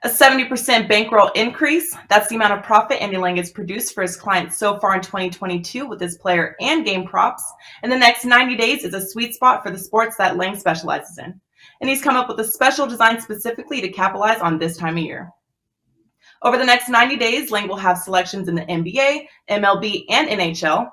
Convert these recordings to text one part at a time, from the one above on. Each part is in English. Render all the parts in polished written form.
A 70% bankroll increase. That's the amount of profit Andy Lang has produced for his clients so far in 2022 with his player and game props. And the next 90 days is a sweet spot for the sports that Lang specializes in. And he's come up with a special design specifically to capitalize on this time of year. Over the next 90 days, Lang will have selections in the NBA, MLB, and NHL,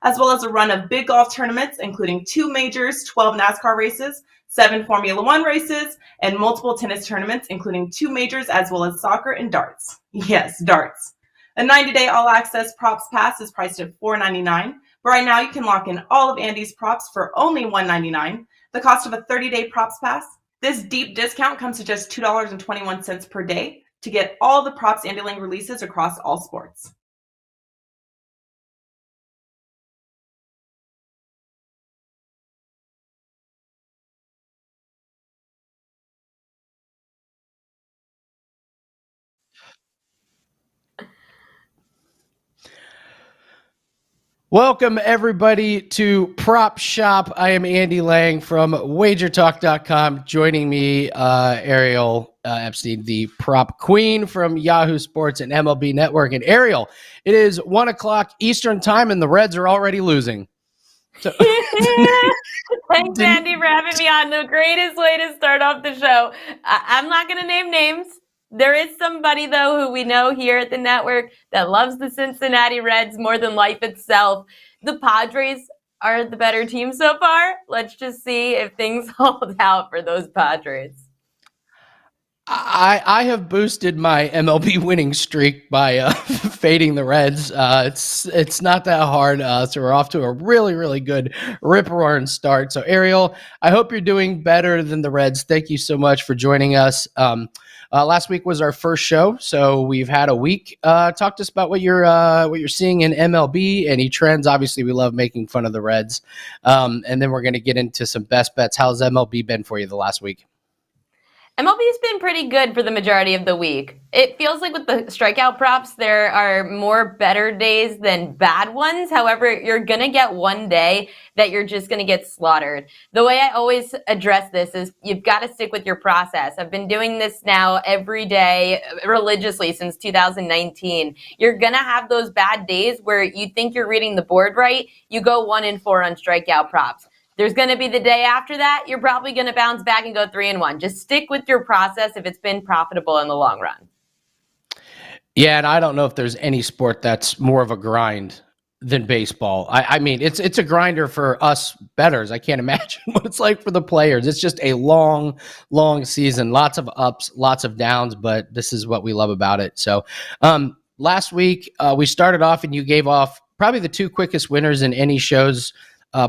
as well as a run of big golf tournaments, including 2 majors, 12 NASCAR races, 7 Formula One races, and multiple tennis tournaments, including 2 majors, as well as soccer and darts. Yes, darts. A 90-day all-access props pass is priced at $4.99, but right now you can lock in all of Andy's props for only $1.99, the cost of a 30-day props pass. This deep discount comes to just $2.21 per day to get all the props Andy Lang releases across all sports. Welcome, everybody, to Prop Shop. I am Andy Lang from WagerTalk.com. Joining me, Ariel Epstein, the prop queen from Yahoo Sports and MLB Network. And Ariel, it is 1 o'clock Eastern time, and the Reds are already losing. So Thanks, Andy, for having me on. The greatest way to start off the show. I'm not going to name names. There is somebody, though, who we know here at the network that loves the Cincinnati Reds more than life itself. The Padres are the better team so far. Let's just see if things hold out for those Padres. I have boosted my MLB winning streak by fading the Reds. It's not that hard, so we're off to a really, really good rip-roaring start. So, Ariel, I hope you're doing better than the Reds. Thank you so much for joining us. Last week was our first show, so we've had a week. Talk to us about what you're seeing in MLB, any trends. Obviously, we love making fun of the Reds, and then we're going to get into some best bets. How's MLB been for you the last week? MLB's been pretty good for the majority of the week. It feels like with the strikeout props, there are more better days than bad ones. However, you're going to get one day that you're just going to get slaughtered. The way I always address this is you've got to stick with your process. I've been doing this now every day religiously since 2019. You're going to have those bad days where you think you're reading the board right. You go 1-4 on strikeout props. There's going to be the day after that. You're probably going to bounce back and go 3-1. Just stick with your process if it's been profitable in the long run. Yeah, and I don't know if there's any sport that's more of a grind than baseball. I mean, it's a grinder for us bettors. I can't imagine what it's like for the players. It's just a long, long season. Lots of ups, lots of downs, but this is what we love about it. So last week, we started off and you gave off probably the 2 quickest winners in any show's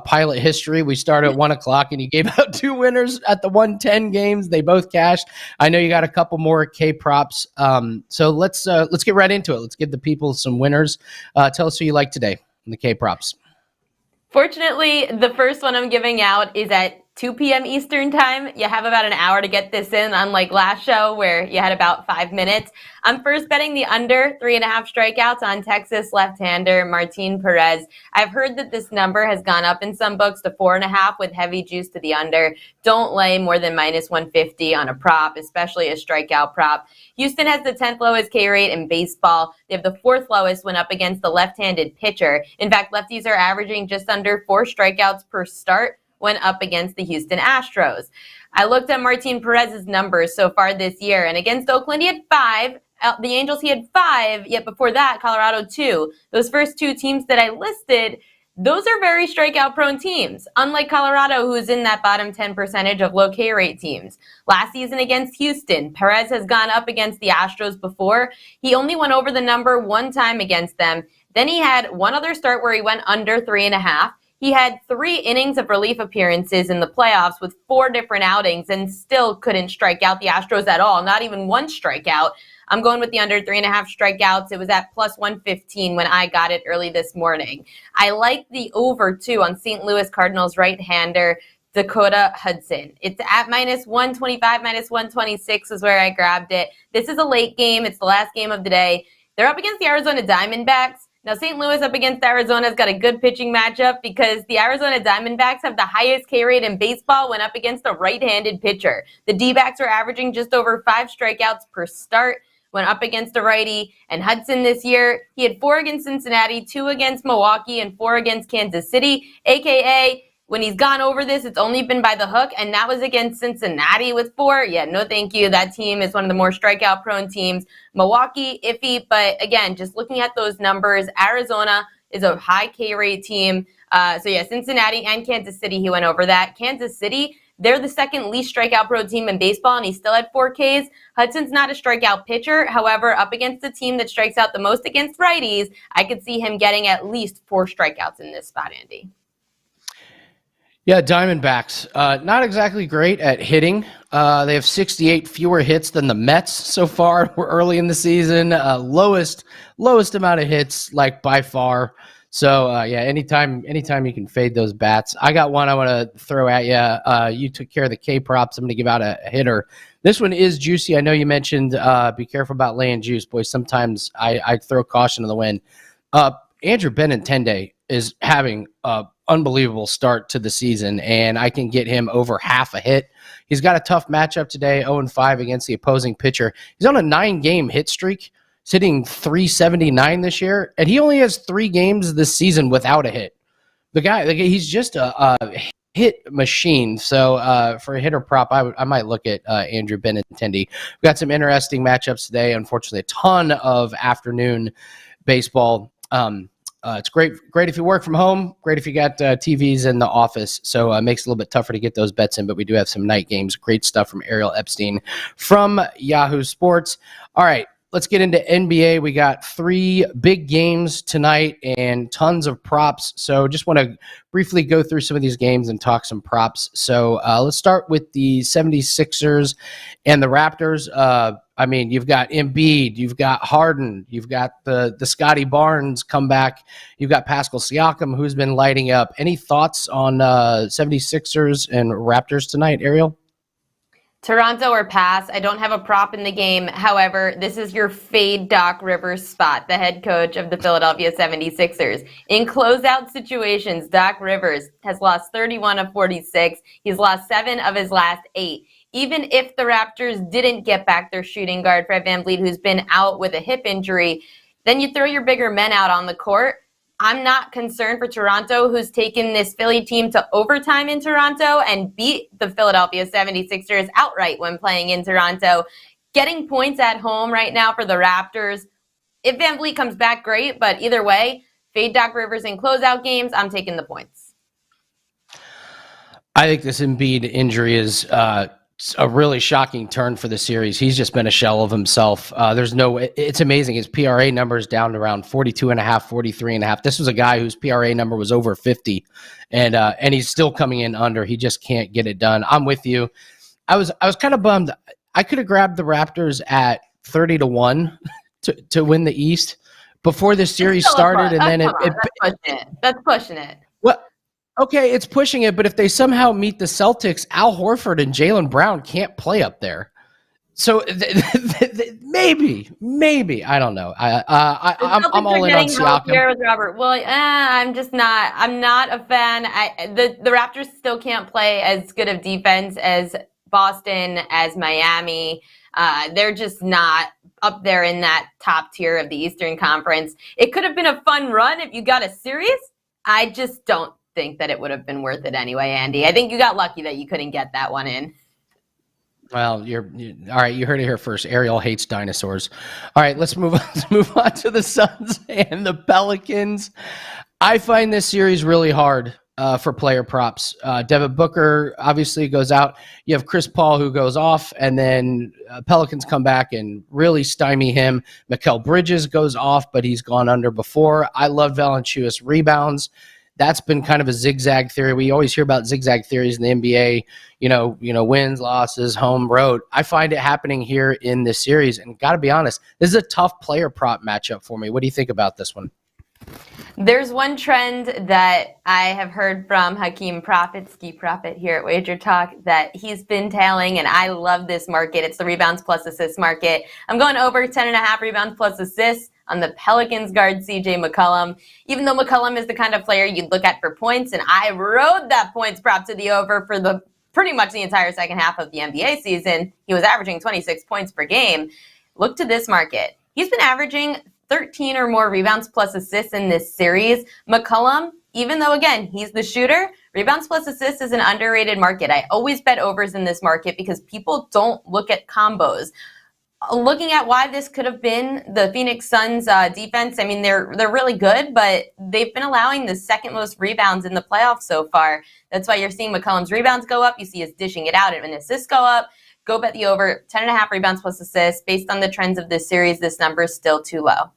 pilot history. We started at 1 o'clock and you gave out 2 winners at the 110 games. They both cashed. I know you got a couple more K props. So let's get right into it. Let's give the people some winners. Tell us who you like today in the K props. Fortunately, the first one I'm giving out is at 2 p.m. Eastern time. You have about an hour to get this in, unlike last show where you had about 5 minutes. I'm first betting the under 3.5 strikeouts on Texas left-hander Martin Perez. I've heard that this number has gone up in some books to 4.5 with heavy juice to the under. Don't lay more than -150 on a prop, especially a strikeout prop. Houston has the 10th lowest K rate in baseball. They have the 4th lowest when up against the left-handed pitcher. In fact, lefties are averaging just under 4 strikeouts per start when up against the Houston Astros. I looked at Martin Perez's numbers so far this year, and against Oakland he had 5. The Angels he had 5, yet before that Colorado 2. Those first 2 teams that I listed, those are very strikeout-prone teams, unlike Colorado, who's in that bottom 10 percentage of low K-rate teams. Last season against Houston, Perez has gone up against the Astros before. He only went over the number 1 time against them. Then he had one other start where he went under 3.5. He had 3 innings of relief appearances in the playoffs with 4 different outings and still couldn't strike out the Astros at all, not even 1 strikeout. I'm going with the under 3.5 strikeouts. It was at +115 when I got it early this morning. I like the over, too, on St. Louis Cardinals right-hander Dakota Hudson. It's at -125, -126 is where I grabbed it. This is a late game. It's the last game of the day. They're up against the Arizona Diamondbacks. Now, St. Louis up against Arizona has got a good pitching matchup because the Arizona Diamondbacks have the highest K rate in baseball when up against a right-handed pitcher. The D-backs are averaging just over 5 strikeouts per start when up against a righty. And Hudson this year, he had 4 against Cincinnati, 2 against Milwaukee, and 4 against Kansas City, a.k.a. when he's gone over this, it's only been by the hook, and that was against Cincinnati with 4. Yeah, no thank you. That team is one of the more strikeout-prone teams. Milwaukee, iffy, but again, just looking at those numbers, Arizona is a high K-rate team. Cincinnati and Kansas City, he went over that. Kansas City, they're the second least strikeout-prone team in baseball, and he still had 4 Ks. Hudson's not a strikeout pitcher. However, up against a team that strikes out the most against righties, I could see him getting at least 4 strikeouts in this spot, Andy. Yeah, Diamondbacks, not exactly great at hitting. They have 68 fewer hits than the Mets so far. We're early in the season. Lowest amount of hits, like by far. So anytime you can fade those bats. I got one I want to throw at you. You took care of the K props. I'm going to give out a hitter. This one is juicy. I know you mentioned be careful about laying juice, boys. Sometimes I throw caution to the wind. Andrew Benintendi is having a unbelievable start to the season, and I can get him over half a hit. He's got a tough matchup today, 0-5 against the opposing pitcher. He's on a 9-game hit streak, hitting .379 this year, and he only has 3 games this season without a hit. The guy, he's just a hit machine. So for a hitter prop, I might look at Andrew Benintendi. We've got some interesting matchups today. Unfortunately, a ton of afternoon baseball. It's great if you work from home, great if you got TVs in the office. So it makes it a little bit tougher to get those bets in, but we do have some night games. Great stuff from Ariel Epstein from Yahoo Sports. All right, let's get into NBA. We got 3 big games tonight and tons of props. So just want to briefly go through some of these games and talk some props. So let's start with the 76ers and the Raptors. You've got Embiid, you've got Harden, you've got the Scotty Barnes comeback, you've got Pascal Siakam, who's been lighting up. Any thoughts on 76ers and Raptors tonight, Ariel? Toronto or pass. I don't have a prop in the game. However, this is your fade Doc Rivers spot, the head coach of the Philadelphia 76ers. In closeout situations, Doc Rivers has lost 31 of 46. He's lost 7 of his last 8. Even if the Raptors didn't get back their shooting guard, Fred VanVleet, who's been out with a hip injury, then you throw your bigger men out on the court. I'm not concerned for Toronto, who's taken this Philly team to overtime in Toronto and beat the Philadelphia 76ers outright when playing in Toronto. Getting points at home right now for the Raptors. If VanVleet comes back, great, but either way, fade Doc Rivers in closeout games, I'm taking the points. I think this Embiid injury is a really shocking turn for the series. He's just been a shell of himself. It's amazing. His PRA number is down to around 42.5, 43.5. This was a guy whose PRA number was over 50, and he's still coming in under. He just can't get it done. I'm with you. I was kind of bummed. I could have grabbed the Raptors at 30-1 to win the East before the series started, and then that's pushing it. Well, okay, it's pushing it, but if they somehow meet the Celtics, Al Horford and Jaylen Brown can't play up there. So maybe I don't know. I'm all in on Siakam. With Robert. Well, I'm not a fan. The Raptors still can't play as good of defense as Boston, as Miami. They're just not up there in that top tier of the Eastern Conference. It could have been a fun run if you got a series. I just don't think that it would have been worth it anyway, Andy. I think you got lucky that you couldn't get that one in. Well, all right. You heard it here first. Ariel hates dinosaurs. All right, let's move on to the Suns and the Pelicans. I find this series really hard for player props. Devin Booker obviously goes out. You have Chris Paul who goes off, and then Pelicans come back and really stymie him. Mikal Bridges goes off, but he's gone under before. I love Valanciunas rebounds. That's been kind of a zigzag theory. We always hear about zigzag theories in the NBA, wins, losses, home, road. I find it happening here in this series. And got to be honest, this is a tough player prop matchup for me. What do you think about this one? There's one trend that I have heard from Hakeem Prophet, Ski Prophet here at WagerTalk, that he's been tailing, and I love this market. It's the rebounds plus assists market. I'm going over 10.5 rebounds plus assists on the Pelicans guard CJ McCollum. Even though McCollum is the kind of player you'd look at for points, and I rode that points prop to the over for the pretty much the entire second half of the NBA season. He was averaging 26 points per game. Look to this market. He's been averaging 13 or more rebounds plus assists in this series. McCollum, even though, again, he's the shooter, rebounds plus assists is an underrated market. I always bet overs in this market because people don't look at combos. Looking at why this could have been the Phoenix Suns defense, I mean, they're really good, but they've been allowing the second most rebounds in the playoffs so far. That's why you're seeing McCollum's rebounds go up. You see his dishing it out and assists go up. Go bet the over 10.5 rebounds plus assists. Based on the trends of this series, this number is still too low.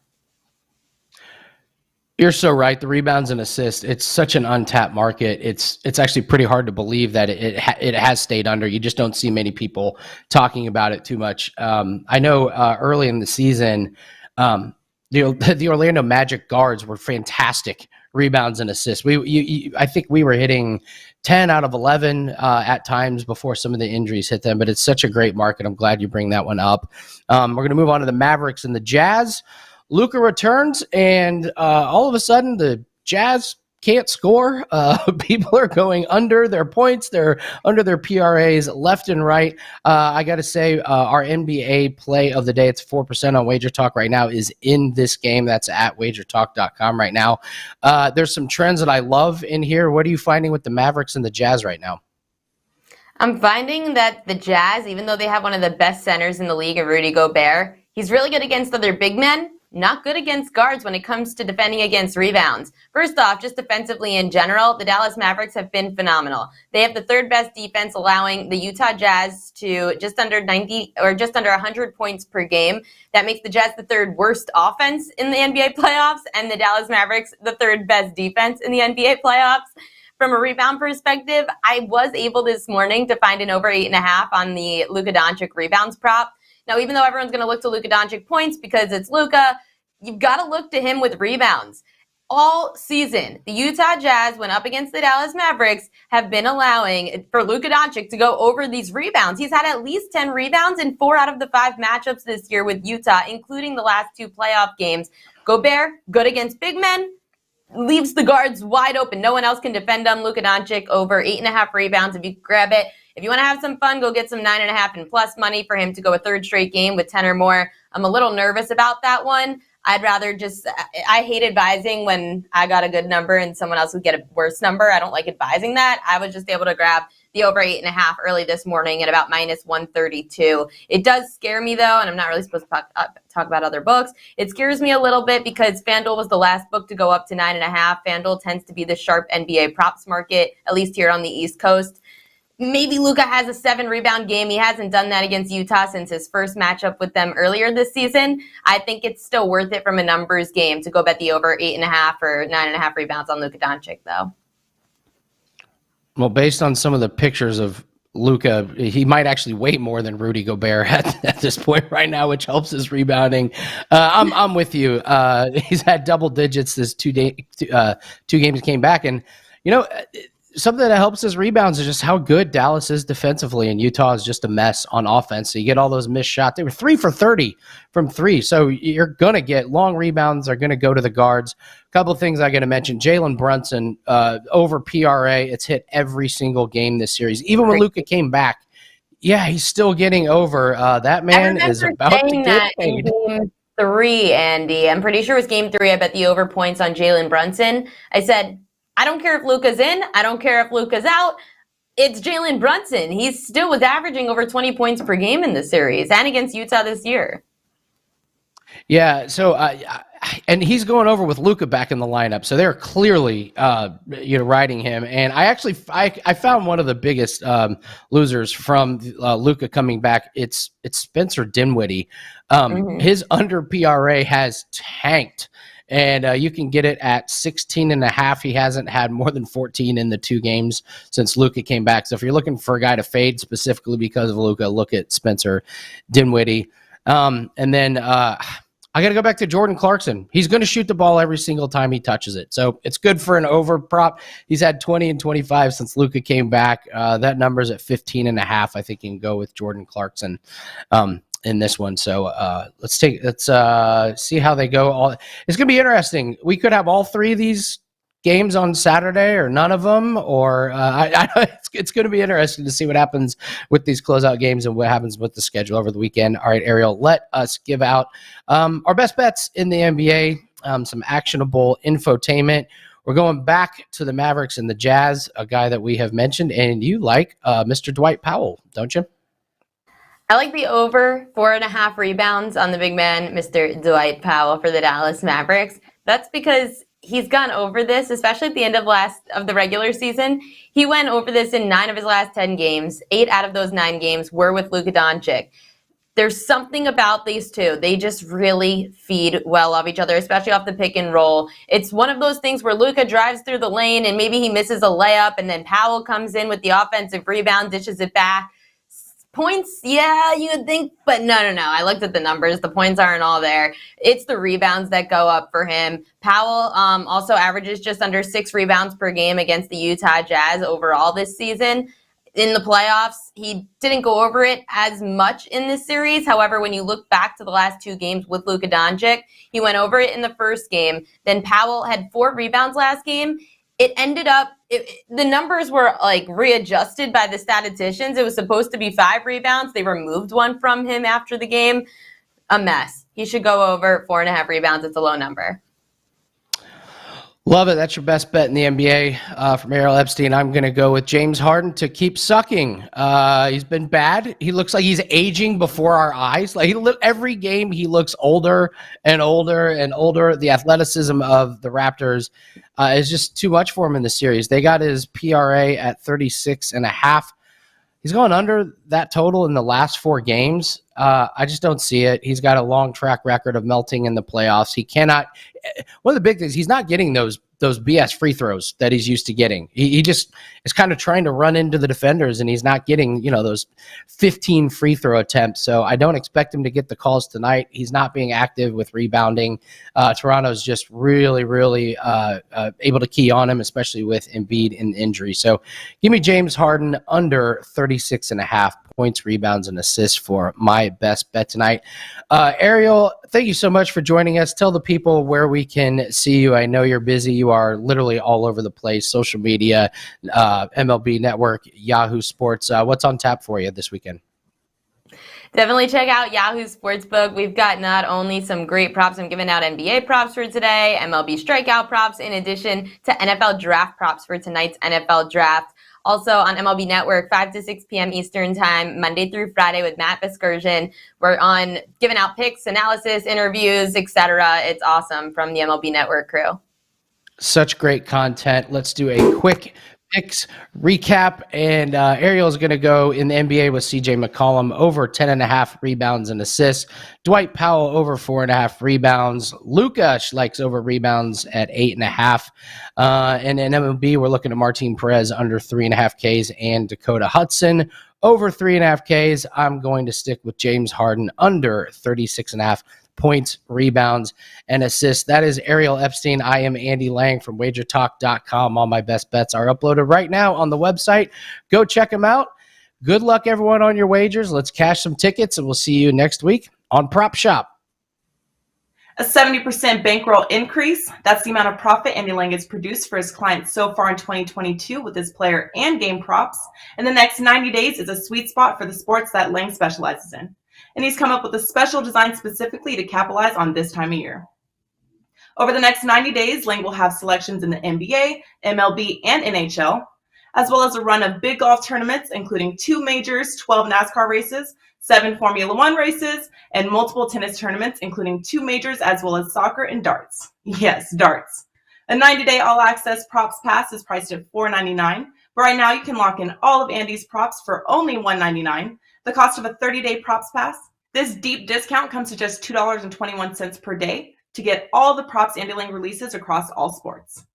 You're so right. The rebounds and assists, it's such an untapped market. It's actually pretty hard to believe that it has stayed under. You just don't see many people talking about it too much. I know early in the season, the Orlando Magic guards were fantastic rebounds and assists. I think we were hitting 10 out of 11 at times before some of the injuries hit them, but it's such a great market. I'm glad you bring that one up. We're going to move on to the Mavericks and the Jazz. Luka returns, and all of a sudden, the Jazz can't score. People are going under their points. They're under their PRAs left and right. I got to say, our NBA play of the day, it's 4% on WagerTalk right now, is in this game. That's at WagerTalk.com right now. There's some trends that I love in here. What are you finding with the Mavericks and the Jazz right now? I'm finding that the Jazz, even though they have one of the best centers in the league, Rudy Gobert, he's really good against other big men. Not good against guards when it comes to defending against rebounds. First off, just defensively in general, the Dallas Mavericks have been phenomenal. They have the third best defense, allowing the Utah Jazz to just under 90 or just under 100 points per game. That makes the Jazz the third worst offense in the NBA playoffs, and the Dallas Mavericks the third best defense in the NBA playoffs. From a rebound perspective, I was able this morning to find an over 8.5 on the Luka Doncic rebounds prop. Now, even though everyone's going to look to Luka Doncic points because it's Luka, you've got to look to him with rebounds. All season, the Utah Jazz, when up against the Dallas Mavericks, have been allowing for Luka Doncic to go over these rebounds. He's had at least 10 rebounds in 4 out of the 5 matchups this year with Utah, including the last 2 playoff games. Gobert, good against big men, leaves the guards wide open. No one else can defend him. Luka Doncic over 8.5 rebounds. If you grab it, if you want to have some fun, go get some 9.5 and plus money for him to go a third straight game with 10 or more. I'm a little nervous about that one. I'd rather I hate advising when I got a good number and someone else would get a worse number. I don't like advising that. I was just able to grab the over 8.5 early this morning at about minus 132. It does scare me though, and I'm not really supposed to talk about other books. It scares me a little bit because FanDuel was the last book to go up to 9.5. FanDuel tends to be the sharp NBA props market, at least here on the East Coast. Maybe Luka has a 7-rebound game. He hasn't done that against Utah since his first matchup with them earlier this season. I think it's still worth it from a numbers game to go bet the over 8.5 or 9.5 rebounds on Luka Doncic, though. Well, based on some of the pictures of Luka, he might actually weigh more than Rudy Gobert at this point right now, which helps his rebounding. I'm with you. He's had double digits this 2 games came back, and something that helps his rebounds is just how good Dallas is defensively, and Utah is just a mess on offense. So you get all those missed shots. They were 3 for 30 from 3. So you're going to get long rebounds are going to go to the guards. A couple of things I got to mention. Jalen Brunson over PRA. It's hit every single game this series. Even when Luka came back, yeah, he's still getting over. That man is about to get paid. Game 3, Andy. I'm pretty sure it was game 3. I bet the over points on Jalen Brunson. I said, I don't care if Luka's in. I don't care if Luka's out. It's Jalen Brunson. He still was averaging over 20 points per game in the series and against Utah this year. Yeah, so and he's going over with Luka back in the lineup, so they're clearly riding him. And I found one of the biggest losers from Luka coming back. It's Spencer Dinwiddie. His under PRA has tanked. And you can get it at 16.5. He hasn't had more than 14 in the 2 games since Luka came back. So if you're looking for a guy to fade specifically because of Luka, look at Spencer Dinwiddie. And then I got to go back to Jordan Clarkson. He's going to shoot the ball every single time he touches it. So it's good for an over prop. He's had 20 and 25 since Luka came back. That number's at 15.5. I think you can go with Jordan Clarkson in this one. So let's see how they go. It's going to be interesting. We could have all three of these games on Saturday or none of them, or it's going to be interesting to see what happens with these closeout games and what happens with the schedule over the weekend. All right, Ariel, let us give out our best bets in the NBA, some actionable infotainment. We're going back to the Mavericks and the Jazz, a guy that we have mentioned, and you like Mr. Dwight Powell, don't you? I like the over 4.5 rebounds on the big man, Mr. Dwight Powell, for the Dallas Mavericks. That's because he's gone over this, especially at the end of the regular season. He went over this in 9 of his last 10 games. 8 out of those 9 games were with Luka Doncic. There's something about these two. They just really feed well off each other, especially off the pick and roll. It's one of those things where Luka drives through the lane and maybe he misses a layup, and then Powell comes in with the offensive rebound, dishes it back. Points, yeah, you would think, but no. I looked at the numbers. The points aren't all there. It's the rebounds that go up for him. Powell also averages just under 6 rebounds per game against the Utah Jazz overall this season. In the playoffs, he didn't go over it as much in this series. However, when you look back to the last 2 games with Luka Doncic, he went over it in the first game. Then Powell had 4 rebounds last game. It ended up, the numbers were like readjusted by the statisticians. It was supposed to be 5 rebounds. They removed one from him after the game. A mess. He should go over 4.5 rebounds. It's a low number. Love it. That's your best bet in the NBA from Ariel Epstein. I'm going to go with James Harden to keep sucking. He's been bad. He looks like he's aging before our eyes. Like every game, he looks older and older and older. The athleticism of the Raptors is just too much for him in the series. They got his PRA at 36.5. He's gone under that total in the last 4 games. I just don't see it. He's got a long track record of melting in the playoffs. He cannot. One of the big things, he's not getting those BS free throws that he's used to getting. He just is kind of trying to run into the defenders, and he's not getting, those 15 free throw attempts. So I don't expect him to get the calls tonight. He's not being active with rebounding. Toronto's just really, really able to key on him, especially with Embiid in injury. So give me James Harden under 36.5 points, rebounds, and assists for my best bet tonight. Ariel, thank you so much for joining us. Tell the people where we can see you. I know you're busy. You are literally all over the place, social media, MLB Network, Yahoo Sports. What's on tap for you this weekend? Definitely check out Yahoo Sportsbook. We've got not only some great props, I'm giving out NBA props for today, MLB strikeout props, in addition to NFL draft props for tonight's NFL draft. Also on MLB Network, 5 to 6 p.m. Eastern Time, Monday through Friday with Matt Vasgersian. We're on giving out picks, analysis, interviews, etc. It's awesome from the MLB Network crew. Such great content. Let's do a quick picks recap. And Ariel is going to go in the NBA with CJ McCollum over 10.5 rebounds and assists. Dwight Powell over 4.5 rebounds. Luka likes over rebounds at 8.5. And in MLB, we're looking at Martin Perez under 3.5 Ks and Dakota Hudson over 3.5 Ks. I'm going to stick with James Harden under 36.5 points, rebounds, and assists. That is Ariel Epstein. I am Andy Lang from WagerTalk.com. All my best bets are uploaded right now on the website. Go check them out. Good luck, everyone, on your wagers. Let's cash some tickets, and we'll see you next week on Prop Shop. A 70% bankroll increase. That's the amount of profit Andy Lang has produced for his clients so far in 2022 with his player and game props. And the next 90 days is a sweet spot for the sports that Lang specializes in. And he's come up with a special design specifically to capitalize on this time of year. Over the next 90 days, Lang will have selections in the NBA, MLB, and NHL, as well as a run of big golf tournaments, including 2 majors, 12 NASCAR races, 7 Formula One races, and multiple tennis tournaments, including 2 majors, as well as soccer and darts. Yes, darts. A 90-day all-access props pass is priced at $4.99, but right now you can lock in all of Andy's props for only $1.99. The cost of a 30-day props pass. This deep discount comes to just $2.21 per day to get all the props Andy Lang releases across all sports.